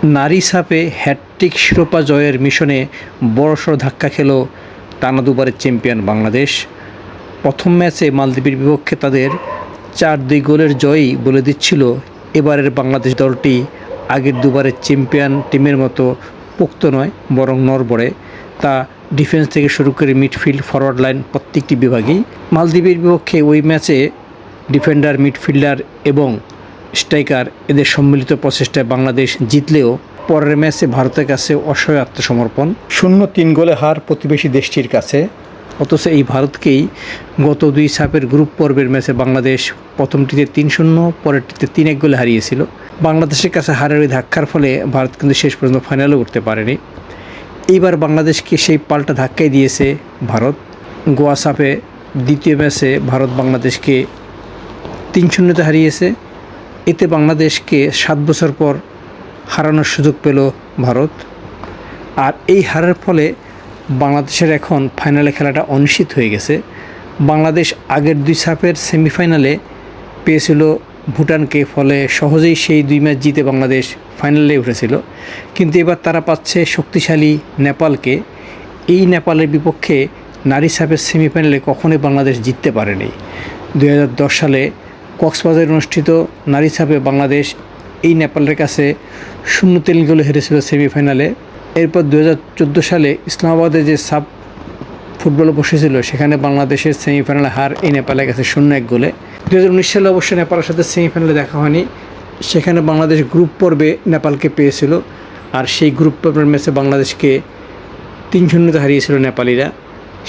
নারী সাপে হ্যাটট্রিক শিরোপা জয়ের মিশনে বড়সড় ধাক্কা খেল টানা দুবারের চ্যাম্পিয়ন বাংলাদেশ। প্রথম ম্যাচে মালদ্বীপের বিপক্ষে তাদের 4-2 গোলের জয়ই বলে দিচ্ছিল এবারের বাংলাদেশ দলটি আগের দুবারের চ্যাম্পিয়ন টিমের মতো পোক্ত নয়, বরং নড়বড়ে। তা ডিফেন্স থেকে শুরু করে মিডফিল্ড, ফরওয়ার্ড লাইন প্রত্যেকটি বিভাগেই। মালদ্বীপের বিপক্ষে ওই ম্যাচে ডিফেন্ডার, মিডফিল্ডার এবং স্ট্রাইকার এদের সম্মিলিত প্রচেষ্টায় বাংলাদেশ জিতলেও পরের ম্যাচে ভারতের কাছে অসহায় আত্মসমর্পণ, 0-3 গোলে হার প্রতিবেশী দেশটির কাছে। অথচ এই ভারতকেই গত 2 সাপের গ্রুপ পর্বের ম্যাচে বাংলাদেশ প্রথমটিতে 3-0, পরেরটিতে 3-1 গোলে হারিয়েছিল। বাংলাদেশের কাছে হারের ওই ধাক্কার ফলে ভারত কিন্তু শেষ পর্যন্ত ফাইনালে উঠতে পারেনি। এইবার বাংলাদেশকে সেই পাল্টা ধাক্কাই দিয়েছে ভারত। গোয়া সাপে দ্বিতীয় ম্যাচে ভারত বাংলাদেশকে 3-0 হারিয়েছে। এতে বাংলাদেশকে 7 বছর পর হারানোর সুযোগ পেল ভারত। আর এই হারের ফলে বাংলাদেশের এখন ফাইনালে খেলাটা অনিশ্চিত হয়ে গেছে। বাংলাদেশ আগের 2 সাপের সেমিফাইনালে পেয়েছিল ভুটানকে, ফলে সহজেই সেই 2 ম্যাচ জিতে বাংলাদেশ ফাইনালে উঠেছিল। কিন্তু এবার তারা পাচ্ছে শক্তিশালী নেপালকে। এই নেপালের বিপক্ষে নারী সাপের সেমিফাইনালে কখনোই বাংলাদেশ জিততে পারেনি। 2010 সালে কক্সবাজারে অনুষ্ঠিত নারী সাপে বাংলাদেশ এই নেপালের কাছে 0-3 গোলে হেরেছিল সেমিফাইনালে। এরপর 2014 সালে ইসলামাবাদে যে সাব ফুটবল বসেছিল সেখানে বাংলাদেশের সেমিফাইনালে হার এই নেপালের কাছে 0-1 গোলে। 2019 সালে অবশ্য নেপালের সাথে সেমিফাইনালে দেখা হয়নি। সেখানে বাংলাদেশ গ্রুপ পর্বে নেপালকে পেয়েছিল, আর সেই গ্রুপ পর্বের ম্যাচে বাংলাদেশকে 3-0 হারিয়েছিল নেপালিরা।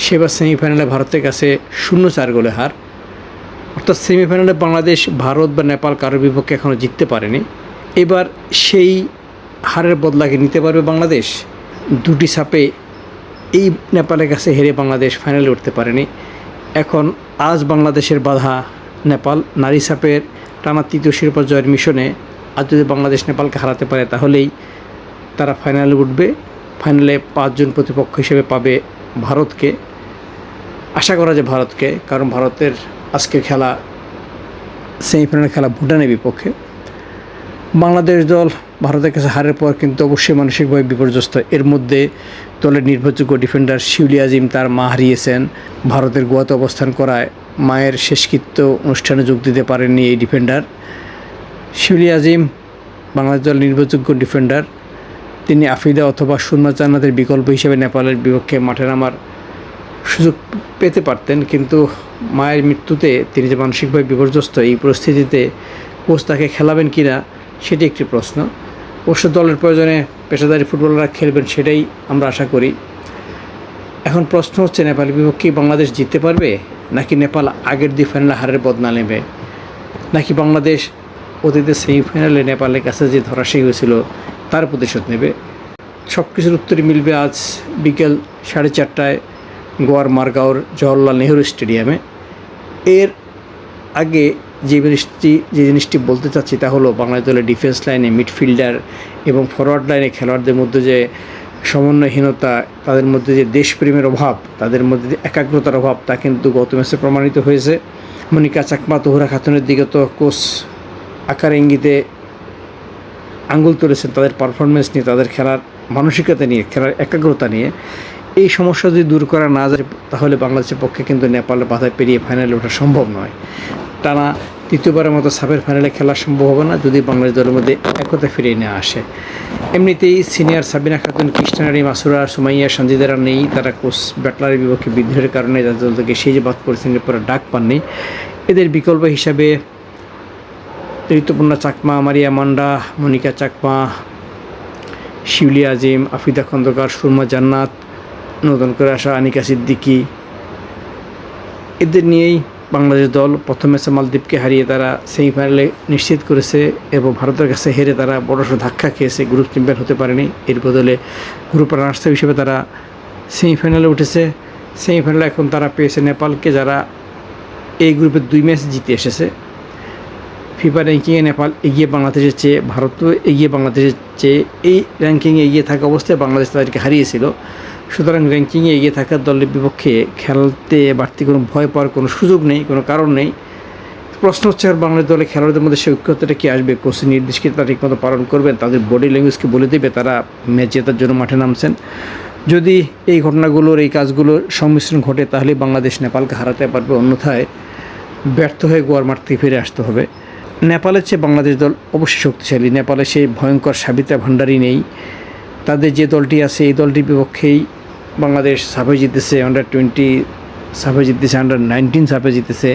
সেবার সেমিফাইনালে ভারতের কাছে 0-4 গোলে হার। অর্থাৎ সেমিফাইনালে বাংলাদেশ ভারত বা নেপাল কারোর বিপক্ষে এখনও জিততে পারেনি। এবার সেই হারের বদলাকে নিতে পারবে বাংলাদেশ। 2টি সাপে এই নেপালের কাছে হেরে বাংলাদেশ ফাইনালে উঠতে পারেনি। এখন আজ বাংলাদেশের বাধা নেপাল। নারী সাপের টানা 3য় শিরোপা জয়ের মিশনে আজ যদি বাংলাদেশ নেপালকে হারাতে পারে তাহলেই তারা ফাইনালে উঠবে। ফাইনালে 5 জন প্রতিপক্ষ হিসেবে পাবে ভারতকে। আশা করা যায় ভারতকে, কারণ ভারতের আজকের খেলা সেমিফাইনাল খেলা ভুটানের বিপক্ষে। বাংলাদেশ দল ভারতের কাছে হারের পর কিন্তু অবশ্যই মানসিকভাবে বিপর্যস্ত। এর মধ্যে দলের নির্ভরযোগ্য ডিফেন্ডার শিউলি আজিম তার মা হারিয়েছেন। ভারতের গোয়াতে অবস্থান করায় মায়ের শেষকৃত্য অনুষ্ঠানে যোগ দিতে পারেননি এই ডিফেন্ডার। শিউলি আজিম বাংলাদেশ দলের নির্ভরযোগ্য ডিফেন্ডার। তিনি আফিদা অথবা সুরমা জান্নাতের বিকল্প হিসেবে নেপালের বিপক্ষে মাঠে নামার সুযোগ পেতে পারতেন, কিন্তু মায়ের মৃত্যুতে তিনি যে মানসিকভাবে বিপর্যস্ত, এই পরিস্থিতিতে কোচ তাকে খেলাবেন কি না সেটি একটি প্রশ্ন। অবশ্য দলের প্রয়োজনে পেশাদারী ফুটবলাররা খেলবেন, সেটাই আমরা আশা করি। এখন প্রশ্ন হচ্ছে, নেপালের বিপক্ষে বাংলাদেশ জিততে পারবে, নাকি নেপাল আগের 2 ফাইনালে হারের বদলা নেবে, নাকি বাংলাদেশ অতীতে সেমিফাইনালে নেপালের কাছে যে ধরাশায়ী হয়েছিল তার প্রতিশোধ নেবে? সব কিছুর উত্তরই মিলবে আজ বিকেল 4:30টায় গোয়ার মারগাঁওর জওহরলাল নেহরু স্টেডিয়ামে। এর আগে যে জিনিসটি বলতে চাচ্ছি তা হলো, বাংলাদেশ দলের ডিফেন্স লাইনে, মিডফিল্ডার এবং ফরওয়ার্ড লাইনে খেলোয়াড়দের মধ্যে যে সমন্বয়হীনতা, তাদের মধ্যে যে দেশপ্রেমের অভাব, তাদের মধ্যে যে একাগ্রতার অভাব, তা কিন্তু গত ম্যাচে প্রমাণিত হয়েছে। মনিকা চাকমা, তহুরা খাতুনের দিকে তো কোচ আকার ইঙ্গিতে আঙ্গুল তুলেছেন তাদের পারফরমেন্স নিয়ে, তাদের খেলার মানসিকতা নিয়ে, খেলার একাগ্রতা নিয়ে। এই সমস্যা যদি দূর করা না যায় তাহলে বাংলাদেশের পক্ষে কিন্তু নেপালের বাধা পেরিয়ে ফাইনালে ওঠা সম্ভব নয়। টানা 3য়বারের মতো সাপের ফাইনালে খেলা সম্ভব হবে না যদি বাংলাদেশ দলের মধ্যে একতা ফিরিয়ে নিয়ে আসে। এমনিতেই সিনিয়র সাবিনা খাতুন, কৃষ্ণারানী, মাসুরা, সুমাইয়া, সঞ্জিদারা নেই। তারা কোচ ব্যাটলারের বিপক্ষে বিদ্রোহের কারণে যাদের দল থেকে সেই যে বাদ পড়েছেন, এরপরে ডাক পাননি। এদের বিকল্প হিসাবে ঋতুপর্ণা চাকমা, মারিয়া মান্ডা, মনিকা চাকমা, শিউলি আজিম, আফিদা খন্দকার, সুরমা জান্নাত, নতুন করে আসা আনিকা সিদ্দিকি, এদের নিয়েই বাংলাদেশ দল প্রথম ম্যাচে মালদ্বীপকে হারিয়ে তারা সেমিফাইনালে নিশ্চিত করেছে এবং ভারতের কাছে হেরে তারা বড়সড় ধাক্কা খেয়েছে, গ্রুপ চ্যাম্পিয়ন হতে পারেনি। এর বদলে গ্রুপ রানার্স হিসেবে তারা সেমিফাইনালে উঠেছে। সেমিফাইনালে এখন তারা পেয়েছে নেপালকে, যারা এই গ্রুপের 2 ম্যাচ জিতে এসেছে। ফিফা র্যাঙ্কিংয়ে নেপাল এগিয়ে বাংলাদেশের চেয়ে, ভারতও এগিয়ে বাংলাদেশের চেয়ে। এই র্যাঙ্কিংয়ে এগিয়ে থাকা অবস্থায় বাংলাদেশ তাদেরকে হারিয়েছিল। সুতরাং র্যাঙ্কিংয়ে এগিয়ে থাকা দলের বিপক্ষে খেলতে বাড়তি কোনো ভয় পাওয়ার কোনো সুযোগ নেই, কোনো কারণ নেই। প্রশ্ন হচ্ছে আর বাংলাদেশ দলে খেলোয়াড়দের মধ্যে সেই ঐক্যতাটা কি আসবে? কোচের নির্দেশ কি তারা ঠিকমতো পালন করবেন? তাদের বডি ল্যাঙ্গুয়েজকে বলে দেবে তারা ম্যাচ জেতার জন্য মাঠে নামছেন? যদি এই ঘটনাগুলোর এই কাজগুলোর সংমিশ্রণ ঘটে তাহলে বাংলাদেশ নেপালকে হারাতে পারবে, অন্যথায় ব্যর্থ হয়ে গোয়ার মাঠ থেকে ফিরে আসতে হবে। নেপালের চেয়ে বাংলাদেশ দল অবশ্যই শক্তিশালী। নেপালে সেই ভয়ঙ্কর সাবিতা ভান্ডারি নেই। তাদের যে দলটি আছে এই দলটির বিপক্ষেই বাংলাদেশ সাফে জিতেছে, আন্ডার-20 সাফে জিতেছে, আন্ডার-19 সাফে জিতেছে।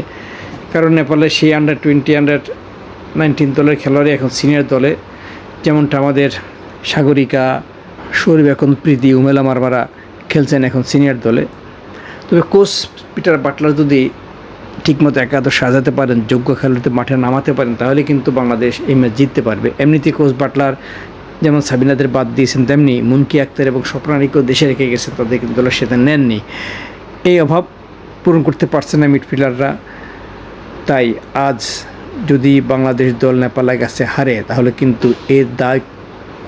কারণ নেপালের সেই আন্ডার-20 আন্ডার-19 দলের খেলোয়াড়ই এখন সিনিয়র দলে, যেমনটা আমাদের সাগরিকা, শরীফ, এখন প্রীতি, উমেলা মারমারা খেলছেন এখন সিনিয়র দলে। তবে কোচ পিটার বাটলার যদি ঠিকমতো একাদশ সাজাতে পারেন, যোগ্য খেলোয়াড়দের মাঠে নামাতে পারেন, তাহলে কিন্তু বাংলাদেশ এই ম্যাচ জিততে পারবে। এমনিতেই কোচ বাটলার যেমন সাবিনাদের বাদ দিয়েছেন, তেমনি মুনকি আক্তার এবং স্বপ্নালীকেও দেশে রেখে গেছে, তাদের কিন্তু দলের সাথে নেননি। এই অভাব পূরণ করতে পারছে না মিডফিল্ডাররা। তাই আজ যদি বাংলাদেশ দল নেপালের কাছে হারে, তাহলে কিন্তু এর দায়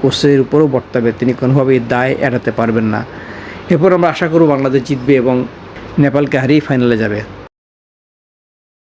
কোচের উপরও বর্তাবে, তিনি কোনোভাবেই দায় এড়াতে পারবেন না। এরপর আমরা আশা করব বাংলাদেশ জিতবে এবং নেপালকে হারিয়ে ফাইনালে যাবে।